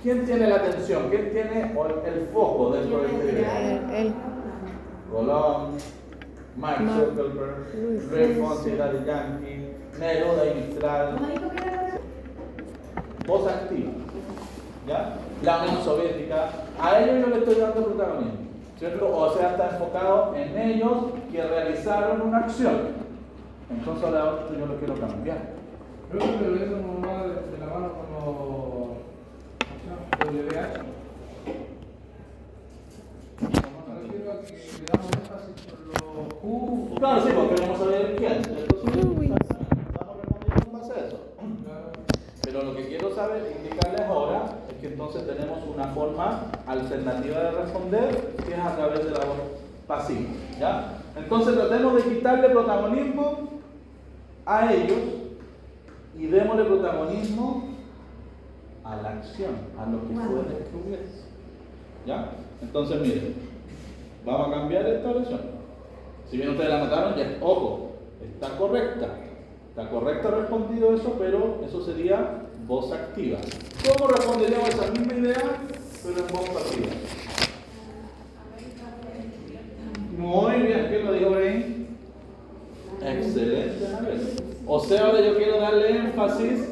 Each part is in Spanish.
¿Quién tiene la atención? ¿Quién tiene el foco dentro de este video? Él. Colón, Mark Zuckerberg, Luis Fonsi, Daddy Yankee, Neruda y Mistral. Voz activa. ¿Ya? La Unión Soviética. A ellos yo le estoy dando protagonismo, ¿cierto? O sea, está enfocado en ellos que realizaron una acción. Entonces ahora yo lo quiero cambiar. Creo que eso no va de la mano con los WH. Me refiero a que le damos énfasis por los Q. Claro, sí, porque vamos a ver quién. Entonces, estamos respondiendo en base a eso. Pero lo que quiero saber, indicarles ahora, es que entonces tenemos una forma alternativa de responder, que es a través de la voz pasiva. ¿Ya? Entonces tratemos de quitarle protagonismo a ellos y démosle protagonismo a la acción, a lo que fue descubierto. ¿Ya? Entonces miren, vamos a cambiar esta oración. Si bien ustedes la notaron, ya, ojo, está correcta. Está correcto respondido eso, pero eso sería voz activa. ¿Cómo responderíamos esa misma idea, pero en voz pasiva? Muy bien, ¿quién lo dijo por ahí? Excelente. O sea, ahora yo quiero darle énfasis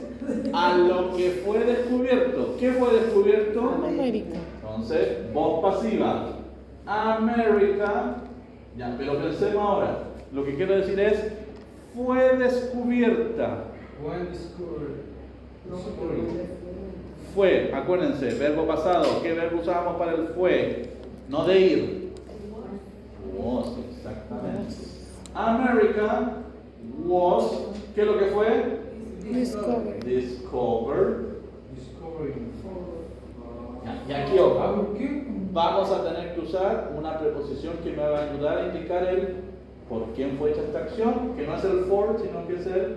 a lo que fue descubierto. ¿Qué fue descubierto? América. Entonces, voz pasiva. América. Ya, pero pensemos ahora. Lo que quiero decir es, fue descubierta. Fue, acuérdense, verbo pasado. ¿Qué verbo usábamos para el fue? No de ir. Was, exactamente. America was, ¿qué es lo que fue? Discovery. Discovered. Discovering. Y aquí, ojo, vamos a tener que usar una preposición que me va a ayudar a indicar el por quién fue hecha esta acción, que no es el for, sino que es el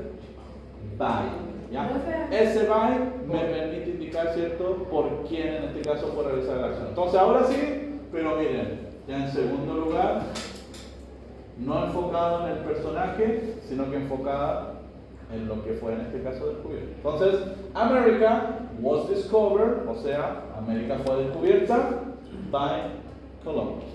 by. ¿Ya? Ese by me permite indicar, ¿cierto?, por quién en este caso fue realizada la acción. Entonces, ahora sí, pero miren, ya en segundo lugar, no enfocado en el personaje, sino que enfocada en lo que fue en este caso descubierto. Entonces, America was discovered, o sea, América fue descubierta by Columbus.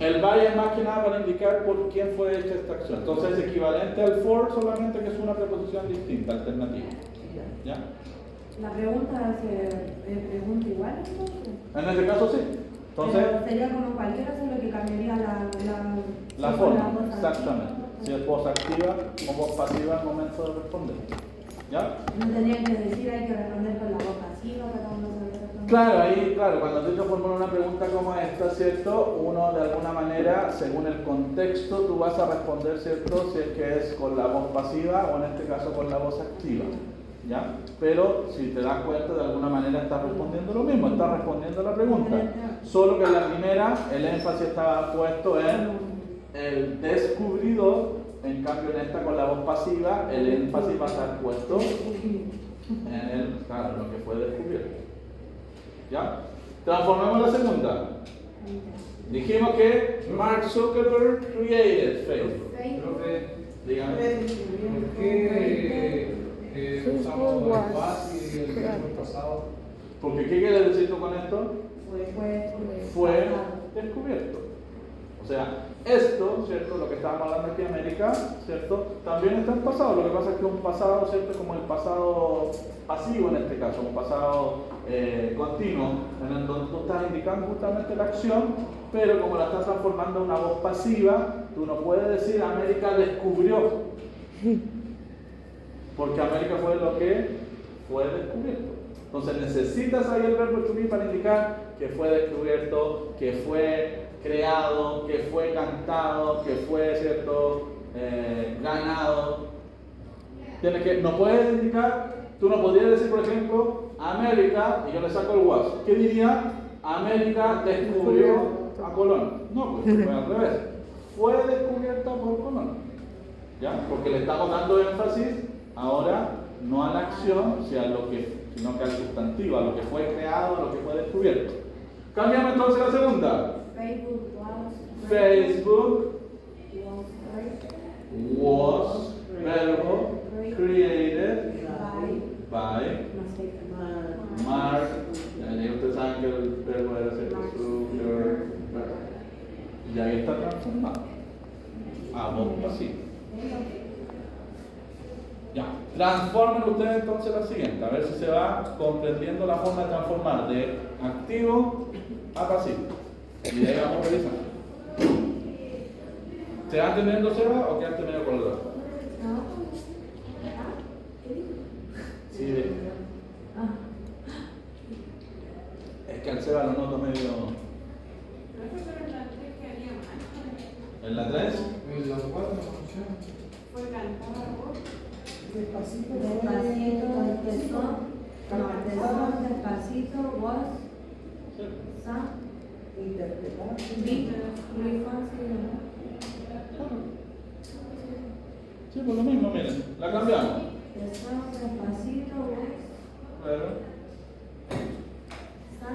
El by es más que nada para indicar por quién fue hecha esta acción. Entonces es equivalente al for, solamente que es una preposición distinta, alternativa. ¿Ya? La pregunta se pregunta igual, entonces. En este caso sí. Entonces, pero sería como cualquiera, solo que cambiaría la forma, exactamente. Si es voz activa o voz pasiva al momento de responder. ¿Ya? No tendría que decir, hay que responder con la voz pasiva para uno saber responder. Claro, ahí, claro, cuando tú te formulas una pregunta como esta, ¿cierto? Uno de alguna manera, según el contexto, tú vas a responder, ¿cierto? Si es que es con la voz pasiva o en este caso con la voz activa. ¿Ya? Pero si te das cuenta, de alguna manera estás respondiendo lo mismo, estás respondiendo la pregunta. Solo que en la primera el énfasis estaba puesto en el descubridor, en cambio en esta con la voz pasiva el énfasis va a estar puesto en el, claro, lo que fue descubierto. ¿Ya? Transformemos la segunda. Dijimos que Mark Zuckerberg created Facebook. Dígame. ¿Por qué usamos el past y el tiempo pasado? Porque ¿qué quiere decir tú con esto? Fue descubierto. O sea, esto, ¿cierto? Lo que estábamos hablando aquí en América, ¿cierto? También está en pasado. Lo que pasa es que es un pasado, ¿cierto? Como el pasado pasivo en este caso, un pasado continuo, en el donde tú estás indicando justamente la acción, pero como la estás transformando en una voz pasiva, tú no puedes decir América descubrió. Porque América fue lo que fue descubierto. Entonces necesitas ahí el verbo to be para indicar que fue descubierto, que fue creado, que fue cantado, que fue, ¿cierto?, ganado. Tienes que, no puedes indicar, tú no podrías decir, por ejemplo, América, y yo le saco el was. ¿Qué diría? América descubrió a Colón. No, pues fue al revés. Fue descubierta por Colón. ¿Ya? Porque le estamos dando énfasis ahora no a la acción, sino que al sustantivo, a lo que fue creado, a lo que fue descubierto. Cambiamos entonces la segunda. Facebook was verbo created by transformado. A voz pasiva. Ya. Transformen ustedes entonces la siguiente, a ver si se va comprendiendo la forma de transformar de activo a pasivo. Y de ahí vamos revisando. ¿Se van entendiendo, Seba, o quedan medio colgados? Sí, ve. Es que al Seba lo noto medio. ¿En la 3? En la 4 Fue cantada por. Despacito, empezó, despacito, was, sa, Interpretar. beat, muy fácil, Sí, por lo mismo, miren, la cambiamos. empezó, despacito, was, Claro. sa,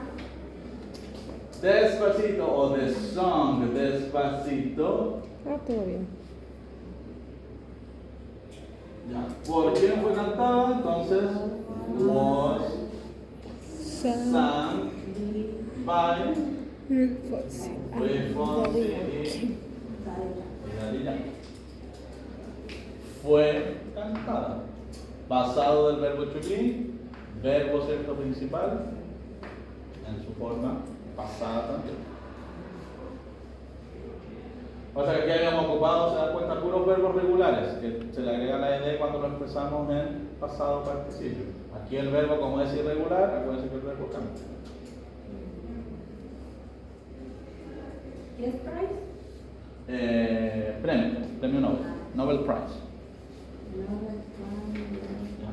Despacito o the song Despacito. Todo bien. Ya. ¿Por quién fue cantada? Entonces, was sung by Luis Fonsi y Daddy Yankee. Fue cantada. Pasado del verbo to be, verbo cierto principal, en su forma pasada también. O sea que aquí habíamos ocupado, se dan cuenta, puros verbos regulares, que se le agrega la ed cuando lo expresamos en pasado participio. Aquí el verbo, como es irregular, acuérdense que el verbo cambia. ¿qué es price? Premio Nobel, Nobel Prize.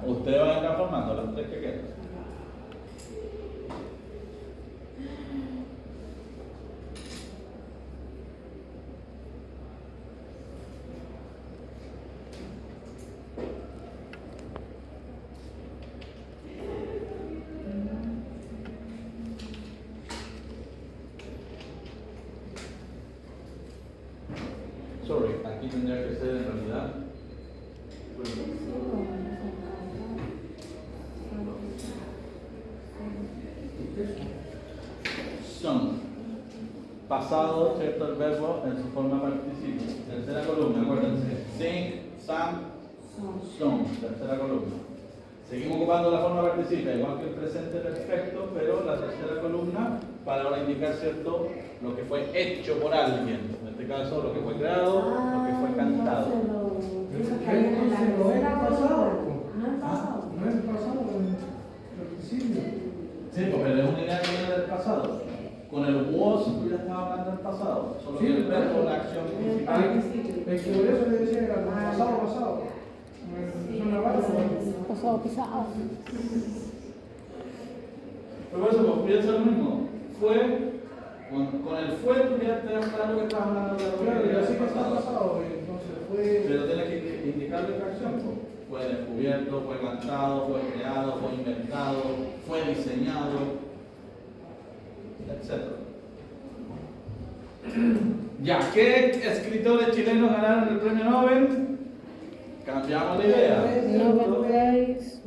Ustedes van transformando las tres que quedan. Sorry, aquí tendría que ser en realidad. Son. Pasado, ¿cierto? El verbo en su forma participio. Tercera columna, acuérdense. Sing, sang, son. Tercera columna. Seguimos ocupando la forma participio, igual que el presente perfecto, pero la tercera columna para ahora indicar, ¿cierto? Lo que fue hecho por alguien. En este caso, lo que fue creado, lo que fue cantado. No es pasado. No es pasado, es principio. Sí, pero es una idea que viene del pasado. Con el was tú ya estabas hablando del pasado. Solo que el verbo, la acción principal. Es que por eso le decía que era pasado. No una parte. Pasado pisado. Pero por eso, pues piensa lo mismo. Fue, con el fue tú ya te das claro que estás hablando de Claro, y lo así que que está pasado. pasado, entonces fue. Pero tienes que indicarle la acción. Pues. Fue descubierto, fue cantado, fue creado, fue inventado, fue diseñado, etc. Ya, ¿qué escritores chilenos ganaron el premio Nobel? Cambiamos la idea. Nobel Prize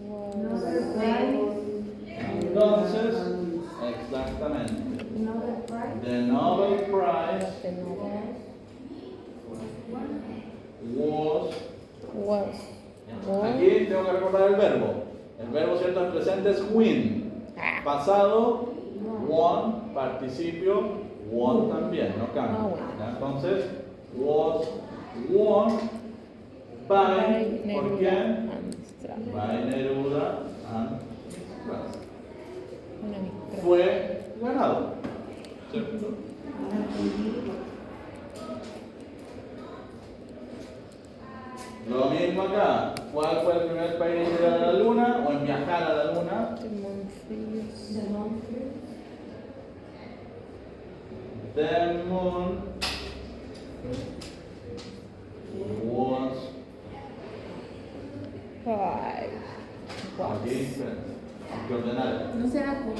Entonces, exactamente. The Nobel Prize was. Aquí tengo que recordar el verbo. El verbo, ¿cierto? El presente es win. Pasado, won. Participio, won también. No cambia. ¿Ya? Entonces, was won by. ¿Por quién? By Neruda and Strauss. Fue ganado. ¿Cierto? Lo mismo acá. ¿Cuál fue el primer país en llegar a la luna o en viajar a la luna? The moon was. Aquí, hay que ordenar. No será como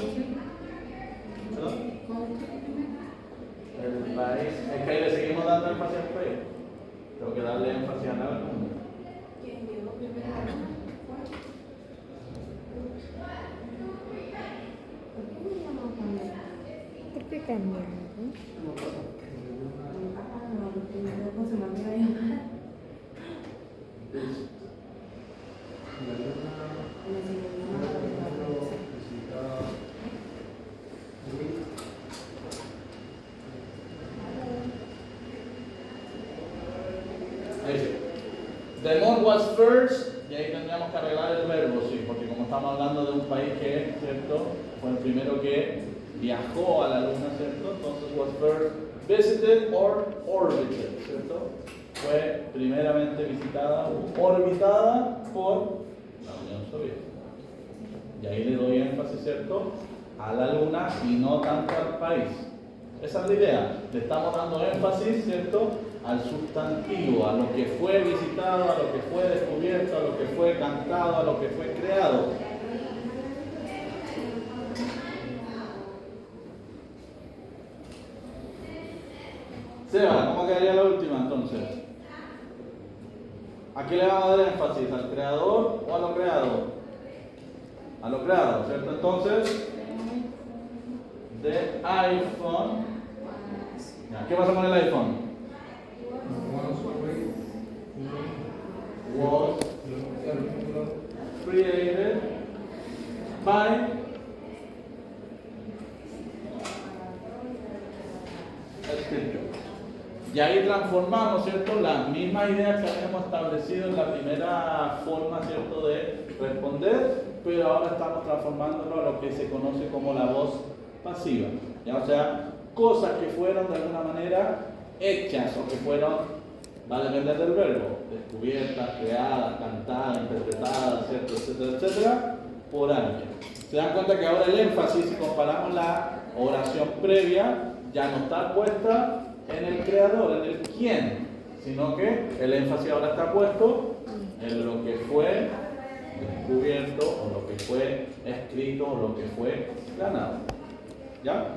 ¿No? El país. Es que ahí le seguimos dando énfasis al país. Tengo que darle énfasis a la luna. ¿Quién llegó primero? ¿Por qué cambiamos? verbo se me olvidó llamar. La luna, Me enseñó mi una mamá por para ejemplo, la visita Luis. Dice, the moon was first, y ahí tendríamos que arreglar el verbo, sí, porque como estamos hablando de un país que, ¿cierto? Fue el primero que viajó a la luna, ¿cierto? Entonces was first visited or orbited, ¿cierto? Fue primeramente visitada o orbitada por la Unión Soviética. Y ahí le doy énfasis, ¿cierto? A la luna y no tanto al país. Esa es la idea. Le estamos dando énfasis, ¿cierto? Al sustantivo, a lo que fue visitado, a lo que fue descubierto, a lo que fue cantado, a lo que fue creado. Seba, ¿cómo quedaría la última entonces? ¿A qué le vamos a dar énfasis? ¿Al creador o a lo creado? A lo creado, ¿cierto? Entonces, the iPhone. Ya, ¿qué pasa con el iPhone? Was created by Steve Jobs. Y ahí transformamos, ¿cierto?, las mismas ideas que habíamos establecido en la primera forma, ¿cierto?, de responder, pero ahora estamos transformándolo a lo que se conoce como la voz pasiva. ¿Ya? O sea, cosas que fueron de alguna manera hechas o que fueron, va a depender del verbo, descubiertas, creadas, cantadas, interpretadas, ¿cierto?, etcétera, etcétera, por alguien. Se dan cuenta que ahora el énfasis, si comparamos la oración previa, ya no está puesta en el creador, en el quién, sino que el énfasis ahora está puesto en lo que fue descubierto o lo que fue escrito o lo que fue ganado. ¿Ya?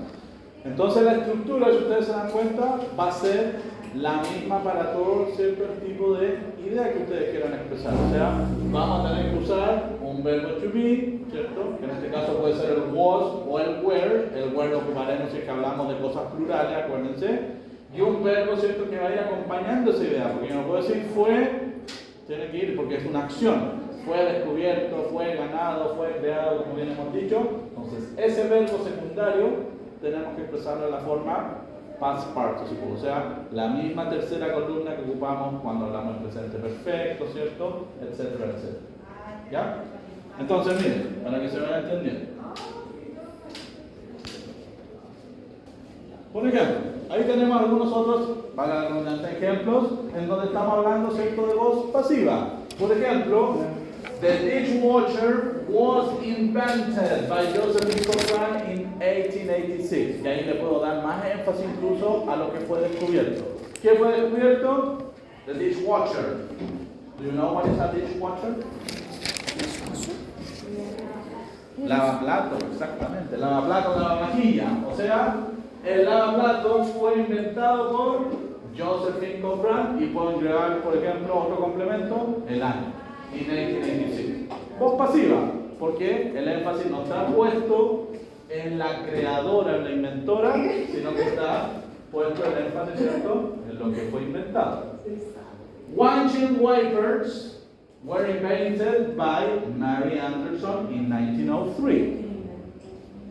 Entonces la estructura, si ustedes se dan cuenta, va a ser la misma para todo cierto tipo de idea que ustedes quieran expresar. O sea, vamos a tener que usar un verbo to be, ¿cierto? Que en este caso puede ser el was o el were. El were lo ocuparemos si es que hablamos de cosas plurales, acuérdense. Y un verbo, ¿cierto?, que vaya acompañando esa idea. Porque yo no puedo decir fue, tiene que ir porque es una acción. Fue descubierto, fue ganado, fue creado, como bien hemos dicho. Entonces, ese verbo secundario tenemos que expresarlo en la forma past participle, o sea, la misma tercera columna que ocupamos cuando hablamos del presente perfecto, ¿cierto?, etcétera, etcétera. ¿Ya? Entonces, miren, para que se vaya entendiendo. Por ejemplo, ahí tenemos algunos otros, para la redundancia, ejemplos en donde estamos hablando, ¿cierto?, de voz pasiva. Por ejemplo, the dishwasher was invented by Josephine Cochrane in 1886. Y ahí le puedo dar más énfasis incluso a lo que fue descubierto. ¿Qué fue descubierto? The dishwasher. Do you know what is a dishwasher? Lavaplato, exactamente. Lavaplato, lavavajilla. O sea, el lavaplatos fue inventado por Josephine Cochrane y puedo agregar, por ejemplo, otro complemento, el año, en 1886. Voz pasiva, porque el énfasis no está puesto en la creadora, en la inventora, sino que está puesto el énfasis, ¿cierto?, en lo que fue inventado. Windshield wipers were invented by Mary Anderson in 1903.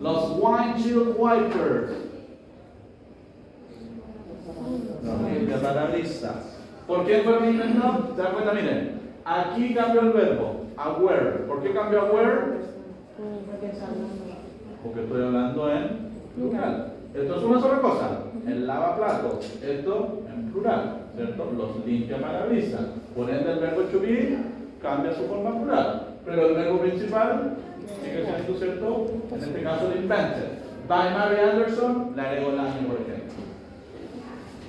Los windshield wipers, los parabrisas. ¿Por qué fue inventado? ¿Se dan cuenta? Miren, aquí cambió el verbo, aware. ¿Por qué cambió aware? Porque estoy hablando en plural. Esto es una sola cosa, el lavaplatos. Esto en plural, ¿cierto? Los limpia parabrisas. Por ende, el verbo to be cambia su forma plural. Pero el verbo principal sigue siendo, ¿cierto?, en este caso, el invented. By Mary Anderson, le agrego el año, por ejemplo.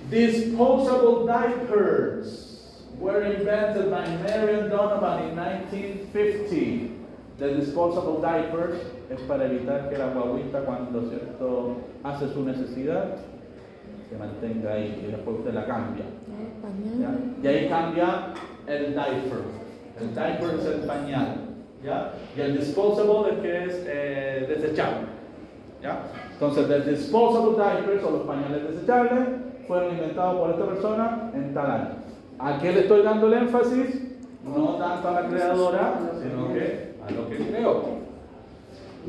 Disposable diapers were invented by Marion Donovan in 1950. The disposable diapers es para evitar que la guaguita, cuando, ¿cierto?, hace su necesidad, se mantenga ahí y después usted la cambia. ¿Ya? Y ahí cambia el diaper. El diaper es el pañal. ¿Ya? Y el disposable es que es desechable. ¿Ya? Entonces, the disposable diapers o los pañales desechables fueron inventados por esta persona en tal año. ¿A qué le estoy dando el énfasis? No tanto a la creadora, sino que a lo que creó.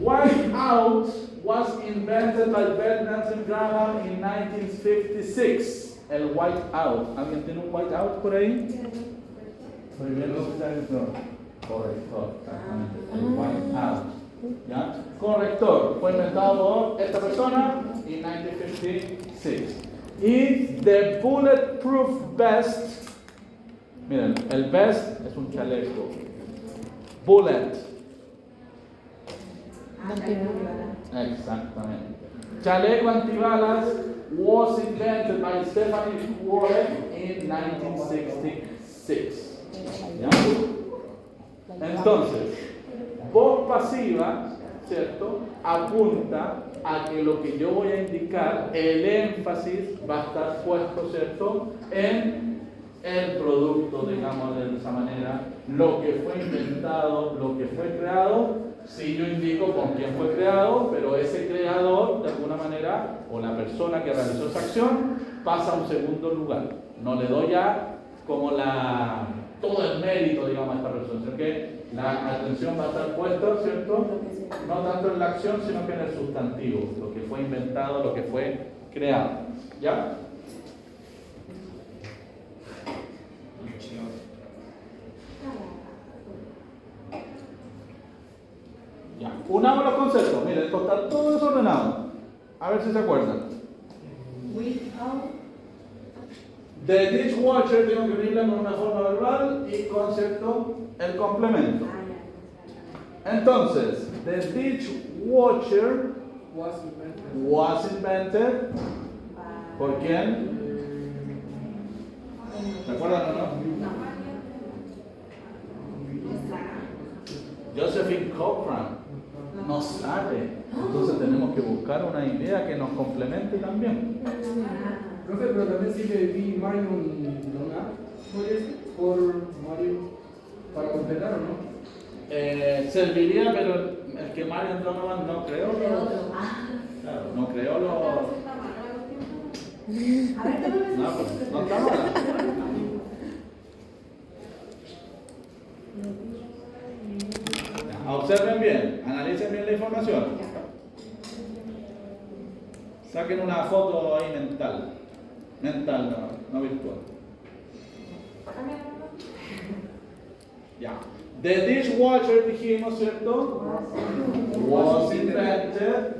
Whiteout was invented by Benjamin Graham in 1956. El whiteout. ¿Alguien tiene un whiteout por ahí? Muy bien, corrector, exactamente. El whiteout. ¿Ya? Corrector. Fue inventado por esta persona en 1956. Y the bulletproof vest. Miren, el vest es un chaleco. Bullet. Exactamente. Chaleco antibalas was invented by Stephanie Warren in 1966. ¿Ya? Entonces, voz pasiva, ¿cierto? Apunta a que lo que yo voy a indicar, el énfasis va a estar puesto, ¿cierto? En el producto, digamos de esa manera, lo que fue inventado, lo que fue creado. Si yo indico con quién fue creado, pero ese creador, de alguna manera, o la persona que realizó esa acción, pasa a un segundo lugar. No le doy ya como todo el mérito, digamos, a esta persona, sino que la atención va a estar puesta, ¿cierto? No tanto en la acción, sino que en el sustantivo, lo que fue inventado, lo que fue creado. ¿Ya? Ya. Unamos los conceptos. Miren, esto está todo desordenado. A ver si se acuerdan. The dishwasher, tengo que unirla con una forma verbal y concepto, el complemento. Entonces, the dishwasher was invented. ¿Por quién? ¿Se acuerdan o no? Josephine Cochrane. No sale. Entonces tenemos que buscar una idea que nos complemente también. Profe, pero también sí le vi Marion Dona. Por Mario, para completar o no. Serviría, pero el que Marion Donovan no creó claro, no creó los. No, pues, no está mal. Observen bien, analicen bien la información. Saquen una foto ahí mental. Mental, no virtual. Ya. The dishwasher, dijimos, ¿cierto? Was invented.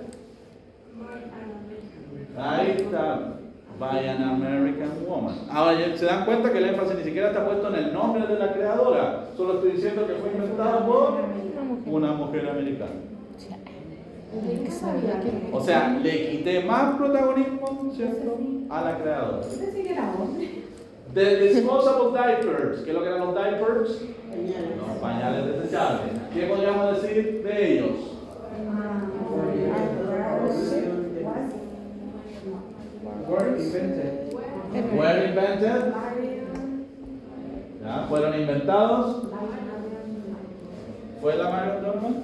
Ahí está. By an American woman. Ahora se dan cuenta que el énfasis ni siquiera está puesto en el nombre de la creadora. Solo estoy diciendo que fue inventado por una mujer americana. O sea, le quité más protagonismo, ¿cierto?, a la creadora. The disposable diapers. ¿Qué es lo que eran los diapers? Los pañales desechables. ¿Qué podríamos decir de ellos? Were invented. Were invented. ¿Ya? ¿Fueron inventados? ¿Fue la Marion Donovan?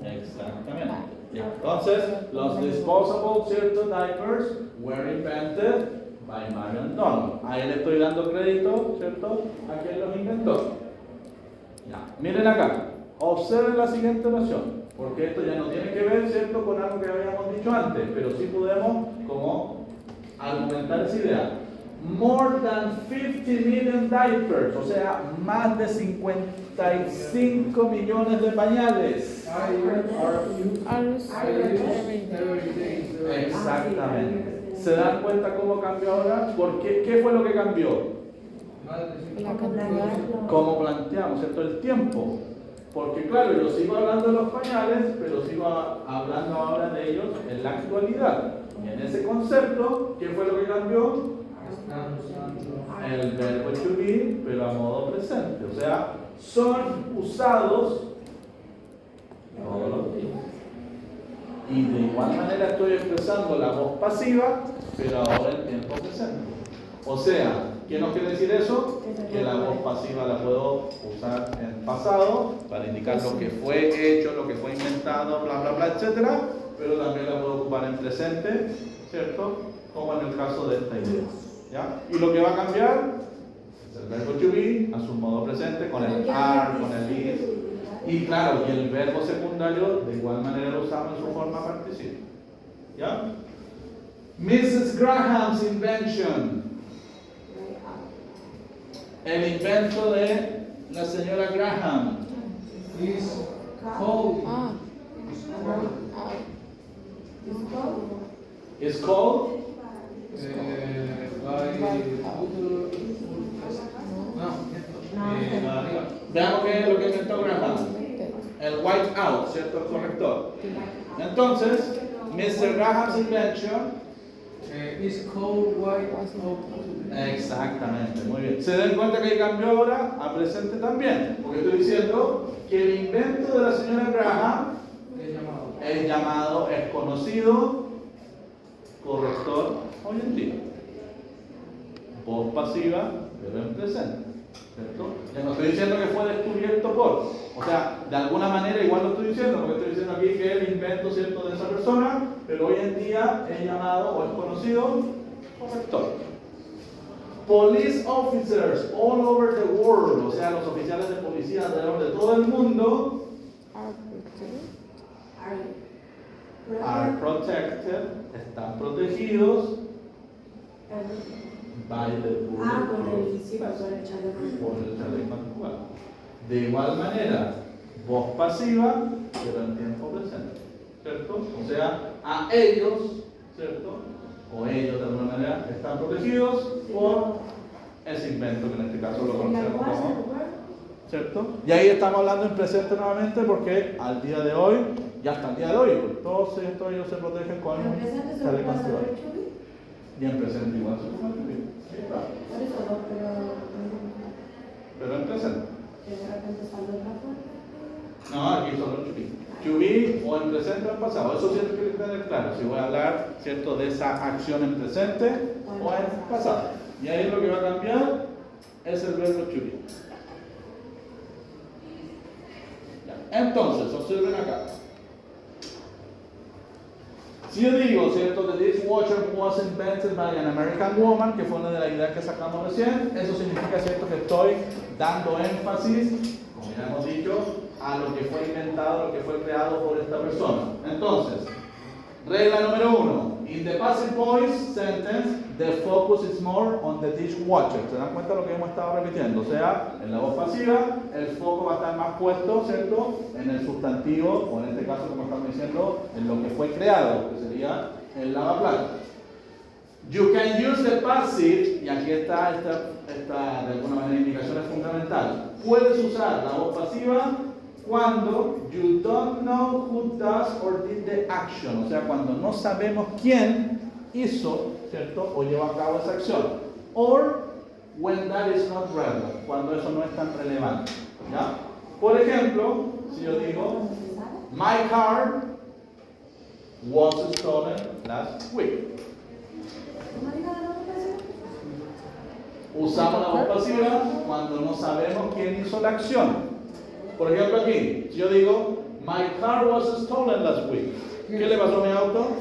Exactamente. Ya. Entonces, los disposable, ¿cierto?, diapers were invented by Marion Donovan. Ahí le estoy dando crédito, ¿cierto?, a quien los inventó. Ya. Miren acá. Observen la siguiente oración. Porque esto ya no tiene que ver, ¿cierto?, con algo que habíamos dicho antes, pero sí podemos como argumentar esa idea. More than 50 million diapers, o sea, más de 55 millones de pañales. Exactamente. ¿Se dan cuenta cómo cambió ahora? ¿Por qué? ¿Qué fue lo que cambió? Como planteamos, ¿cierto?, el tiempo. Porque claro, yo sigo hablando de los pañales, pero sigo hablando ahora de ellos en la actualidad. Y en ese concepto, ¿qué fue lo que cambió? El verbo to be, pero a modo presente. O sea, son usados todos los días. Y de igual manera estoy expresando la voz pasiva, pero ahora en tiempo presente. O sea, ¿qué nos quiere decir eso? Que la voz pasiva la puedo usar en pasado para indicar lo que fue hecho, lo que fue inventado, bla, bla, bla, etcétera, pero también la puedo ocupar en presente, ¿cierto?, como en el caso de esta idea. ¿Ya? Y lo que va a cambiar es el verbo to be a su modo presente con el are, con el is. Y claro, y el verbo secundario de igual manera lo usamos en su forma participa. ¿Ya? Mrs. Graham's invention. El invento de la señora Graham. Is called. Ah, Is called By veamos qué es lo que inventó Graham. El white out, ¿cierto? El corrector. Entonces, Mr. Graham's invention. is called white. Exactamente, muy bien. Se den cuenta que ahí cambió ahora a presente también. Porque estoy diciendo que el invento de la señora Graham es llamado, es conocido, corrector hoy en día. Voz pasiva, pero en presente. ¿Cierto? Ya no estoy diciendo que fue descubierto por. O sea, de alguna manera igual lo estoy diciendo, porque estoy diciendo aquí que el invento, ¿cierto?, de esa persona, pero hoy en día es llamado o es conocido corrector. Police officers all over the world, o sea, los oficiales de policía alrededor de todo el mundo, are protected, están protegidos by the bulletproof por el chaleco antibalas. De igual manera, voz pasiva, pero en tiempo presente, ¿cierto? O sea, a ellos, ¿cierto? O ellos de alguna manera están protegidos por ese invento que en este caso lo conocemos como, ¿cierto? Y ahí estamos hablando en presente nuevamente porque al día de hoy, ya hasta el día de hoy, pues, todos ellos se protegen con un chaleco antibalas. Y en presente igual se puede escribir. Sí, claro. Pero en presente. No, aquí solo to be. To be o en presente o en pasado. Eso siempre tiene que tener claro. Si voy a hablar, ¿cierto?, de esa acción en presente o en pasado. Y ahí lo que va a cambiar es el verbo to be. Ya. Entonces, observen acá. Si yo digo, ¿cierto?, que this dishwasher was invented by an American woman, que fue una de las ideas que sacamos recién, eso significa, ¿cierto?, que estoy dando énfasis, como ya hemos dicho, a lo que fue inventado, lo que fue creado por esta persona. Entonces, regla número 1. In the passive voice sentence, the focus is more on the dishwasher. ¿Se dan cuenta de lo que hemos estado repitiendo? O sea, en la voz pasiva, el foco va a estar más puesto, ¿cierto?, en el sustantivo, o en este caso, como estamos diciendo, en lo que fue creado, que sería el lavaplatos. You can use the passive, y aquí está esta de alguna manera indicación es fundamental. Puedes usar la voz pasiva cuando you don't know who does or did the action, o sea, cuando no sabemos quién hizo, ¿cierto?, o llevó a cabo esa acción. Or when that is not relevant, cuando eso no es tan relevante. ¿Ya? Por ejemplo, si yo digo, my car was stolen last week. Usamos la voz pasiva cuando no sabemos quién hizo la acción. Por ejemplo aquí, si yo digo, my car was stolen last week. ¿Qué le pasó a mi auto?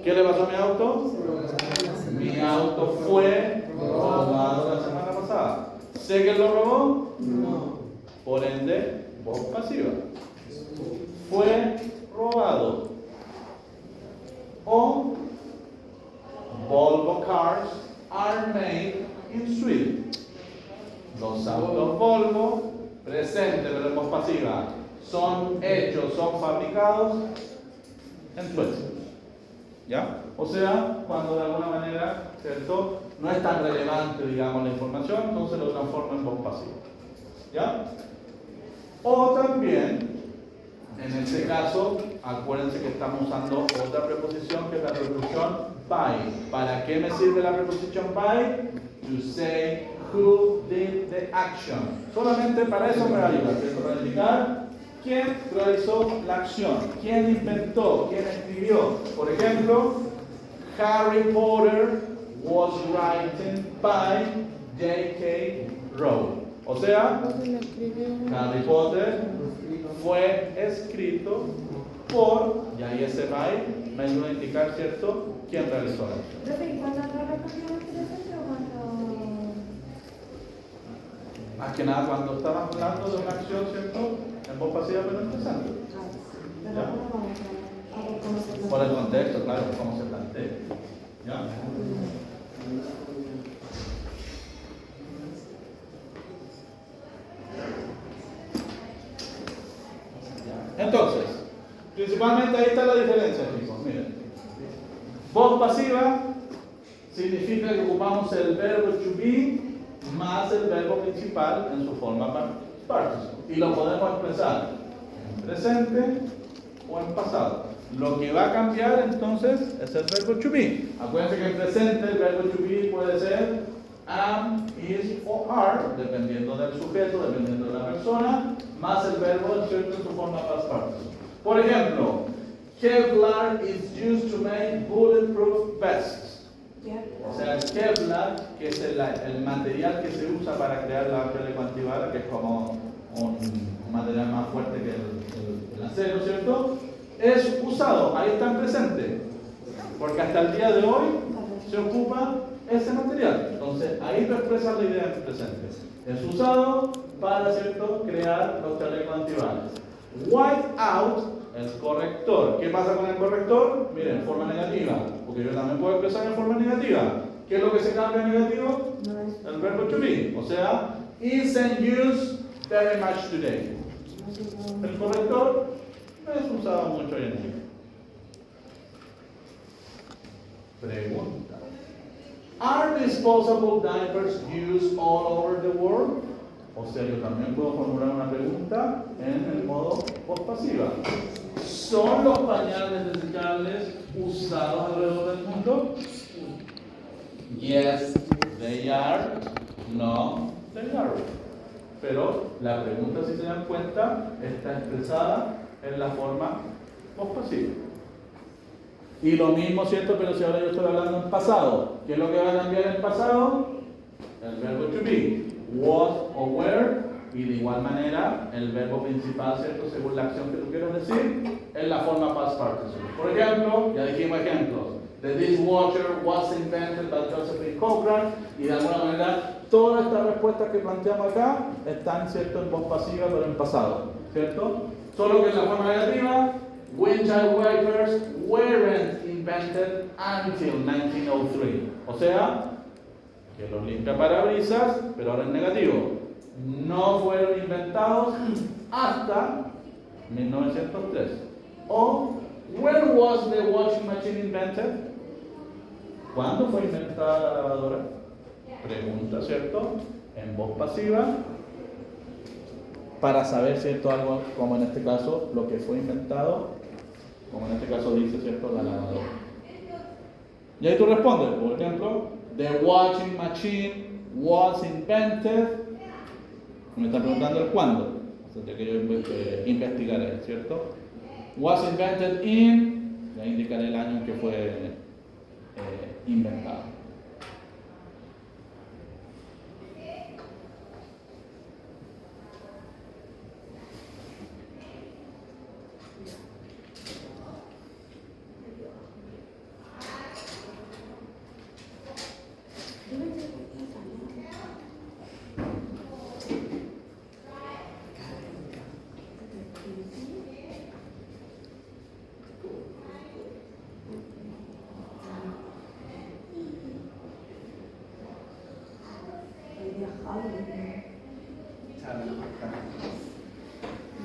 ¿Qué le pasó a mi auto? Mi auto fue robado la semana pasada. ¿Sé quién lo robó? No. Por ende, voz pasiva. Fue robado. O Volvo cars are made in Sweden. Los autos Volvo, presente pero en voz pasiva, son hechos, son fabricados en Suecia. ¿Ya? O sea, cuando de alguna manera, ¿cierto?, no es tan relevante, digamos, la información, entonces lo transforma en voz pasiva. ¿Ya? O también, en este caso, acuérdense que estamos usando otra preposición que es la preposición by. ¿Para qué me sirve la preposición by? To say who did the action. Solamente para eso me va a ayudar, ¿cierto? Para indicar quién realizó la acción, quién inventó, quién escribió. Por ejemplo, Harry Potter was written by J.K. Rowling. O sea, Potter lo escribió. Harry Potter fue escrito por, y ahí ese by me ayuda a indicar, ¿cierto?, quién realizó la acción. Profe, ¿y cuando entra repetido en presente o cuando...? Más que nada cuando estamos hablando de una acción, ¿cierto?, en voz pasiva pero en presente. Pero Ya. ahora vamos a ver cómo se Por el contexto, claro, cómo se plantea. ¿Ya? Entonces, principalmente ahí está la diferencia, chicos. Miren, voz pasiva significa que ocupamos el verbo to be más el verbo principal en su forma participle. Y lo podemos expresar en presente o en pasado. Lo que va a cambiar entonces es el verbo to be. Acuérdense que en presente el verbo to be puede ser am, is o are, dependiendo del sujeto, dependiendo de la persona, más el verbo ¿cierto?, en su forma past participle. Por ejemplo, Kevlar is used to make bulletproof vests. O sea, el Kevlar, que es el material que se usa para crear la chaleco antibala, que es como un material más fuerte que el acero, ¿cierto?, es usado, ahí está en presente, porque hasta el día de hoy se ocupa ese material. Entonces, ahí tú expresas la idea en presente. Es usado para, ¿cierto?, crear los chalecos antibalas. White out, el corrector. ¿Qué pasa con el corrector? Miren, forma negativa, porque yo también puedo expresar en forma negativa. ¿Qué es lo que se cambia en negativo? El verbo to be. O sea, is and use very much today. El corrector no es usado mucho hoy en día. Pregunta. Are disposable diapers used all over the world? O sea, yo también puedo formular una pregunta en el modo voz pasiva. ¿Son los pañales desechables usados alrededor del mundo? Yes, they are. No, they aren't. Pero la pregunta, si se dan cuenta, está expresada en la forma voz pasiva. Y lo mismo, ¿cierto? Pero si ahora yo estoy hablando en pasado, ¿qué es lo que va a cambiar en pasado? El verbo to be, was o were, y de igual manera el verbo principal, ¿cierto?, según la acción que tú quieras decir, en la forma past participle. Por ejemplo, ya dijimos ejemplos. The dishwasher was invented by Josephine Cochrane, y de alguna manera todas estas respuestas que planteamos acá están, ¿cierto?, en voz pasiva pero en pasado, ¿cierto? Solo que en la forma negativa, windshield wipers weren't invented until 1903. O sea, que los limpiaparabrisas, pero ahora en negativo, no fueron inventados hasta 1903. O, when was the washing machine invented? ¿Cuándo fue inventada la lavadora? Pregunta, ¿cierto?, en voz pasiva, para saber, ¿cierto?, algo como en este caso, lo que fue inventado, como en este caso dice, ¿cierto?, la lavadora. Y ahí tú respondes, por ejemplo, the washing machine was invented. Me está preguntando el cuándo, tendría que yo investigaré, ¿cierto? Was invented in, ya indicaré el año en que fue inventado.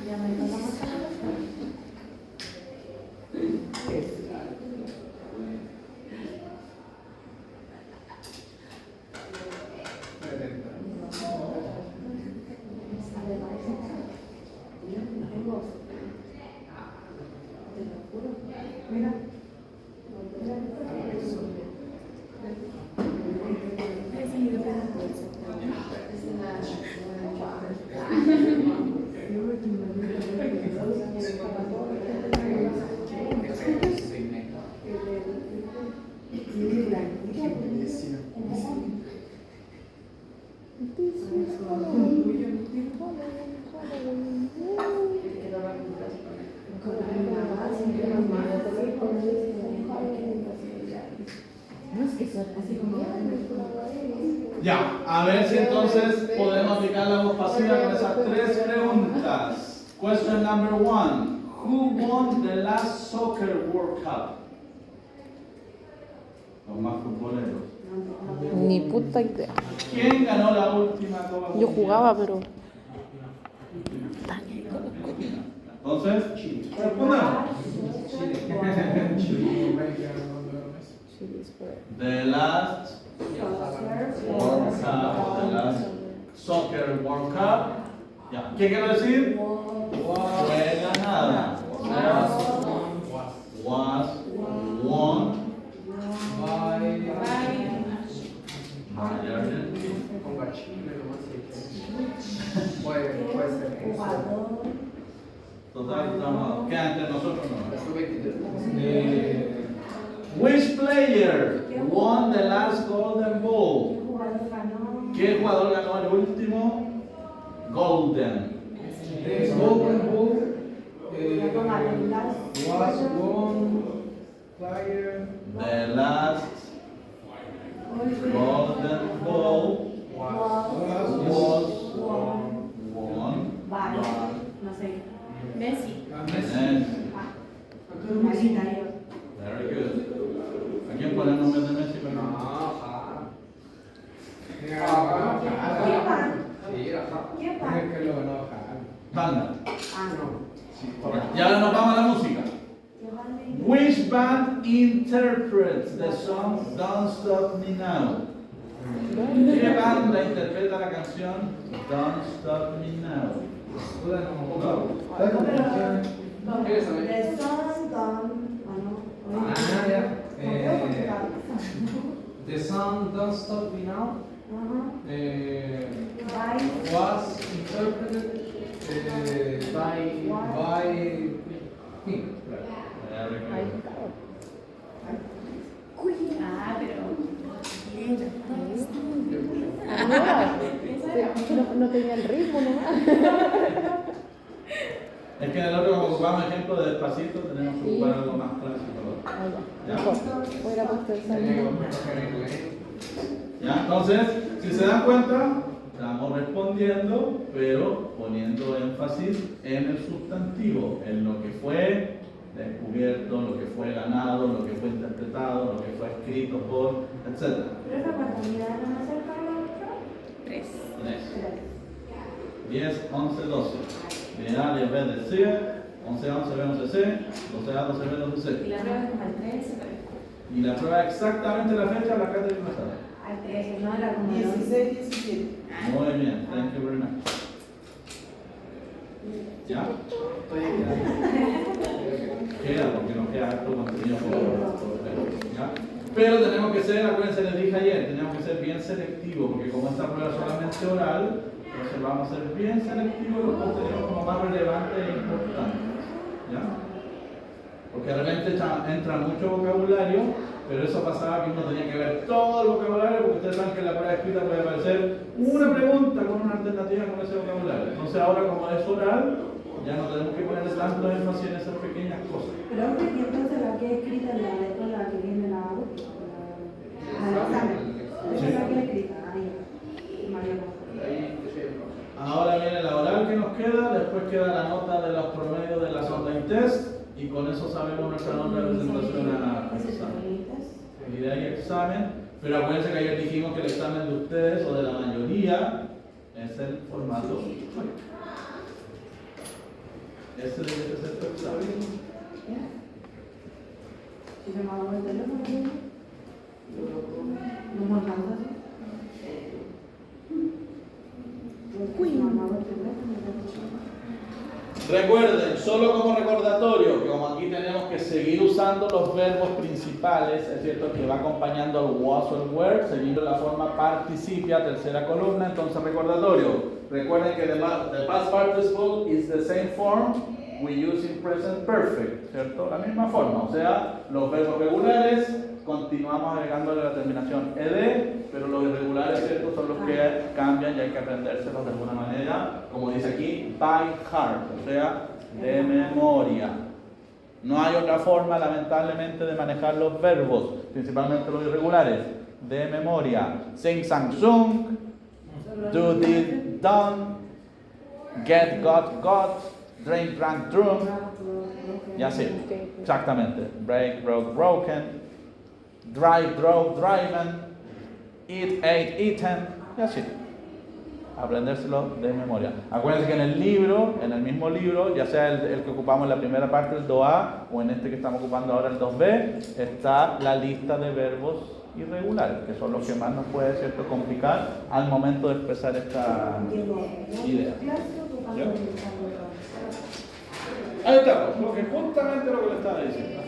Ya me toca más. Mira. This is Halloween. Halloween. Ya, a ver si entonces podemos aplicar la voz pasiva con esas tres preguntas. Question number 1. Who won the last soccer World Cup? Los más futboleros. Ni puta idea. ¿Quién ganó la última Copa Yo Mundial? jugaba, pero. Entonces, respondamos. The last World Cup, the last Soccer World Cup. Ya. ¿Qué quiero decir? Fue ganada. O sea, was won by Argentina. Puede ser. Total, estamos, queda entre nosotros no. Which player won the last Golden Ball? ¿Qué jugador ganó el último Golden? The Golden Ball was one player The last Golden Ball was won by No sé. Messi. Messi. Very good. ¿A quién pone el nombre de Messi? Banda. Y ahora nos vamos a la música. Which band interprets the song Don't Stop Me Now? ¿Qué banda interpreta la canción Don't Stop Me Now? The song Don't Stop Me Now was interpreted by him. Very good. Ah, pero. No tenía el ritmo nomás. Es que en el otro, como ocupamos ejemplo de despacito, tenemos que ocupar algo más clásico. Ah, ya. ¿Ya? Mejor. Fuera puesto el sonido. ¿Ya? Entonces, si se dan cuenta, estamos respondiendo, pero poniendo énfasis en el sustantivo, en lo que fue descubierto, lo que fue ganado, lo que fue interpretado, lo que fue escrito por, etc. Tres. 10, 11, 12. Viene A, 10, B, de C, 11, 11, B, 11, C, 12, A, 12, B, 12, Y C. la prueba es como el 13, Y la prueba exactamente la fecha, la Cata y la Sara. al 13, no era como 16, 17. Muy bien, thank you very much. ¿Ya? Queda, porque nos queda harto contenido por ver, ¿ya? Pero tenemos que ser, acuérdense, les dije ayer, tenemos que ser bien selectivos, porque como esta prueba es solamente oral, entonces vamos a ser bien selectivos los contenidos como más relevantes e importantes, ¿ya? Porque de repente entra mucho vocabulario, pero eso pasaba que uno tenía que ver todo el vocabulario, porque ustedes saben que en la prueba escrita puede aparecer una pregunta con una alternativa con ese vocabulario. Entonces ahora como es oral, ya no tenemos que ponerle tanto énfasis en esas pequeñas cosas. Pero entonces la que es escrita en la letra, la que viene la examen. Esa es la que es escrita, ahí. María. Ahora viene la oral que nos queda, después queda la nota de los promedios de la sonda y test, y con eso sabemos nuestra nota de presentación a examen. Y de ahí examen, pero acuérdense que ayer dijimos que el examen de ustedes o de la mayoría es el formato. Ese debe ser tu examen. Si se me ha dado el teléfono, no me alcanza. Recuerden, solo como recordatorio, que como aquí tenemos que seguir usando los verbos principales, es cierto, que va acompañando al was o el were, seguir la forma participia, tercera columna, entonces recordatorio. Recuerden que the past participle is the same form we use in present perfect, ¿cierto? La misma forma, o sea, los verbos regulares continuamos agregándole la terminación ed, pero los irregulares, ¿cierto?, son los que cambian y hay que aprendérselos de alguna manera, como dice aquí, by heart, o sea, de memoria. No hay otra forma, lamentablemente, de manejar los verbos, principalmente los irregulares, de memoria. Sing, sang, sung, do, did, done, get, got, drink, drank, drunk, y así, exactamente. Break, broke, broken, drive, drove, driven, eat, ate, eaten, y así. Aprendérselo de memoria. Acuérdense que en el libro, en el mismo libro, ya sea el que ocupamos en la primera parte, el 2A, o en este que estamos ocupando ahora, el 2B, está la lista de verbos irregulares, que son los que más nos puede, ¿cierto?, complicar al momento de expresar esta idea. ¿Ya? Ahí estamos, justamente lo que le estaba diciendo.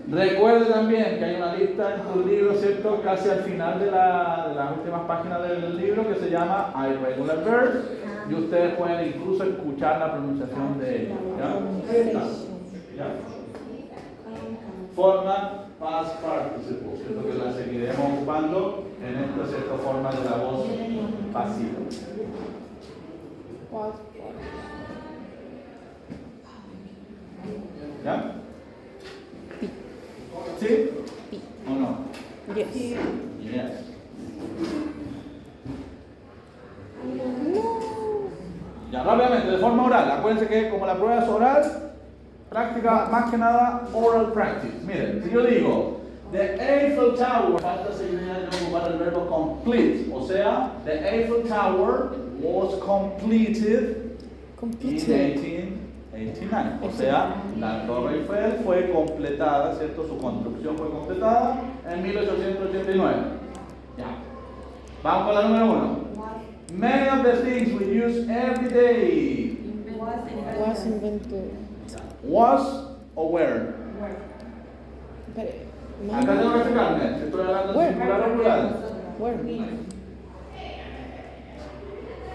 Recuerde también que hay una lista en tu libro, ¿cierto?, casi al final de las últimas páginas del libro, que se llama Irregular Verbs, y ustedes pueden incluso escuchar la pronunciación de ellos. ¿Ya? Ahí está. ¿Ya? Forma past participle, ¿cierto?, que la seguiremos ocupando en esta cierta forma de la voz pasiva. ¿Ya? ¿Sí? ¿O no? Yes. Yes. Ya, rápidamente, de forma oral. Acuérdense que como la prueba es oral, práctica más que nada oral practice. Miren, si yo digo, the Eiffel Tower, falta esa idea de ocupar el verbo complete. O sea, the Eiffel Tower was completed in 1889. O sea, la Torre Eiffel fue completada, ¿cierto? Su construcción fue completada en 1889. Ya. Vamos con la número 1. Many of the things we use every day. Was invented. Was o were. Acá tengo que explicarme. Estoy hablando en singular o plural. Where?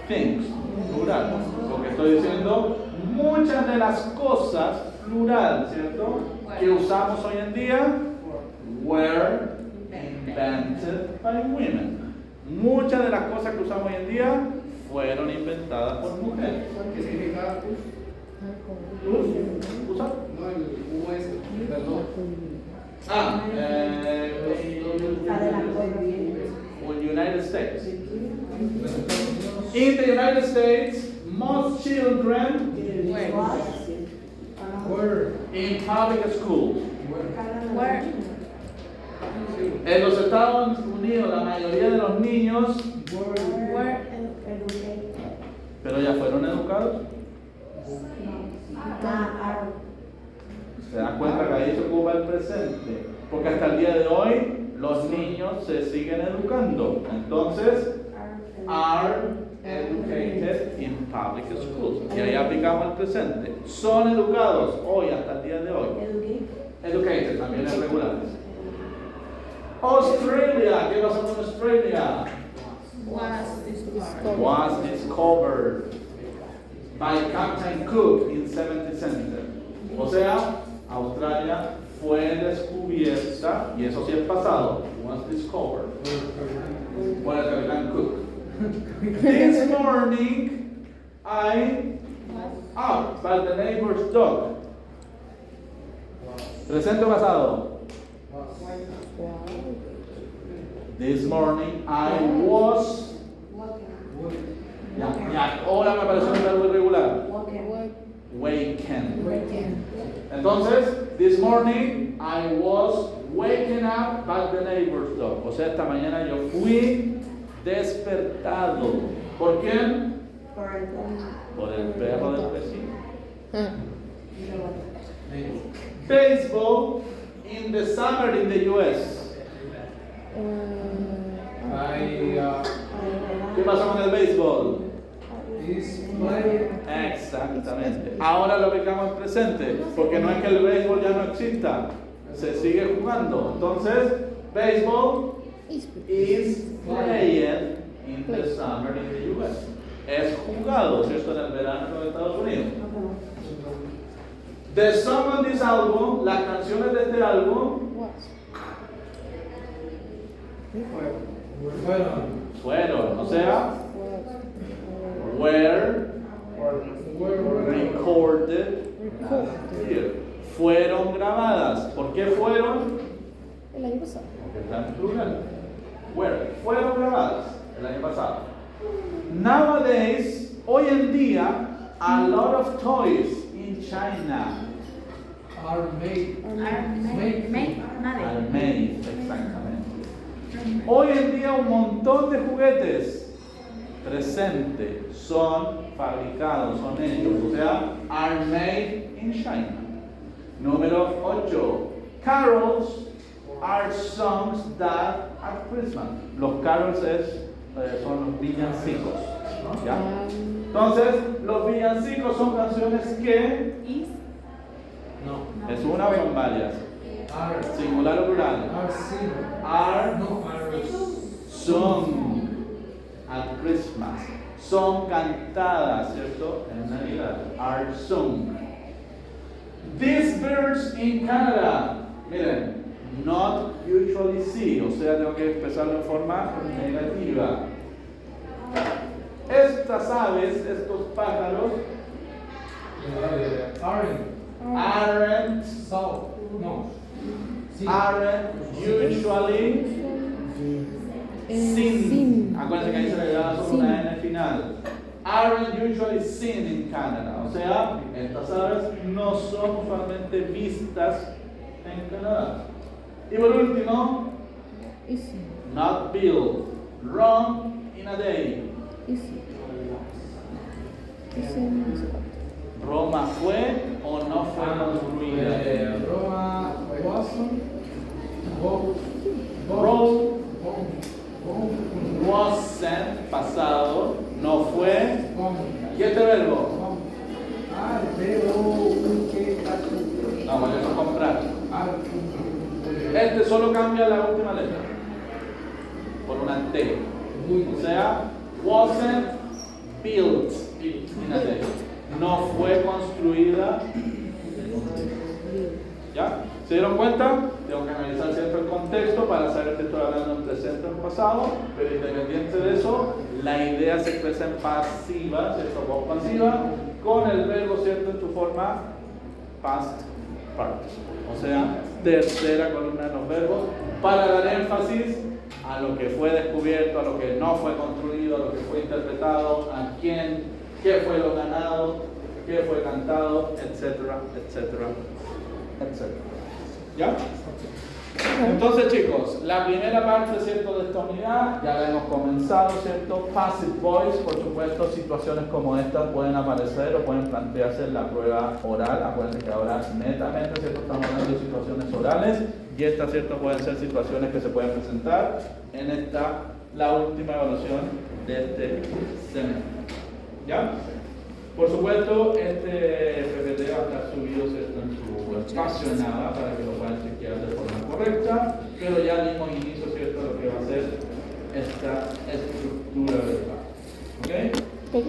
Things, plural. Lo que estoy diciendo, muchas de las cosas, plural, ¿cierto?, que usamos hoy en día, were invented by women. Muchas de las cosas que usamos hoy en día fueron inventadas por mujeres. ¿Qué significa ¿Usa? No, el US, perdón. United States. In the United States, most children Where? in public schools. Where? En los Estados Unidos, la mayoría de los niños, Where? pero ya fueron educados. Se dan cuenta que ahí se ocupa el presente, porque hasta el día de hoy los niños se siguen educando. Entonces, are educated in public schools. Y ahí aplicamos el presente. Son educados hoy, hasta el día de hoy. Educated también es regular. Australia, ¿qué pasó con Australia? Was discovered by Captain Cook in 17th century. O sea, Australia fue descubierta, y eso sí es pasado, was discovered por el Capitán Cook. This morning I out by the neighbor's dog. Presente o pasado. This morning I was. Ya, ahora me apareció un verbo irregular. Waken. Entonces, this morning I was waken up by the neighbor's dog. O sea, esta mañana yo fui despertado. ¿Por quién? Por el perro del vecino. Baseball in the summer in the US. ¿Qué pasó con el béisbol? Exactamente. Ahora lo aplicamos en presente, porque no es que el béisbol ya no exista, se sigue jugando. Entonces, baseball is played in the summer in the US. Es jugado, ¿cierto?, en el verano en los Estados Unidos. The song on this album, las canciones de este álbum, Fueron, o sea, were recorded here. Fueron grabadas. ¿Por qué fueron? El año pasado. Porque están en plural. Were. Fueron grabadas el año pasado. Nowadays, hoy en día, a lot of toys in China Are made. are made, exactamente. Hoy en día un montón de juguetes presentes son fabricados, son hechos, o sea, are made in China. Número 8. Carols are songs that are Christmas. Los carols son los villancicos, ¿no? ¿Ya? Entonces, los villancicos son canciones que No. es una o son varias, Are. singular o plural. Are seen. Are No, are. sung at Christmas. Son cantadas, ¿cierto? En Navidad. Are sung. These birds in Canada, miren, not usually see, o sea, tengo que expresarlo en forma negativa. Estas aves, estos pájaros, aren't So. No. Sí. usually seen. Acuérdense que ahí se le da solo una N final. Aren't usually seen in Canada. O sea, estas aves no son usualmente vistas en Canadá. Y por último, Easy. not built. Run in a day. Easy. Easy no sé cuánto. Roma fue o no fue construida. Roma wasn't. Rome wasn't, pasado, no fue. ¿Y este verbo? Ah, pero que No, porque eso es comprar. Este solo cambia la última letra por una T. O sea, wasn't built in a day. No fue construida. ¿Ya? ¿Se dieron cuenta? Tengo que analizar siempre el contexto para saber que estoy hablando en presente o en pasado, pero independiente de eso, la idea se expresa en pasiva, ¿cierto? Voz pasiva, con el verbo, ¿cierto? En su forma past participle. O sea, tercera columna de los verbos, para dar énfasis a lo que fue descubierto, a lo que no fue construido, a lo que fue interpretado, a quién, qué fue lo ganado, qué fue cantado, etcétera, etcétera, etcétera. ¿Ya? Entonces, chicos, la primera parte, ¿cierto?, de esta unidad ya la hemos comenzado, ¿cierto? Passive voice, por supuesto, situaciones como estas pueden aparecer o pueden plantearse en la prueba oral. Acuérdense que ahora netamente, ¿cierto?, estamos hablando de situaciones orales y estas, ¿cierto?, pueden ser situaciones que se pueden presentar en la última evaluación de este semestre. ¿Ya? Por supuesto, este PPT va a estar subido, ¿cierto?, en su espacio en nada para que lo puedan chequear de forma correcta, pero ya dimos inicio, ¿cierto?, a lo que va a ser esta estructura verbal. ¿Ok? ¿Ok?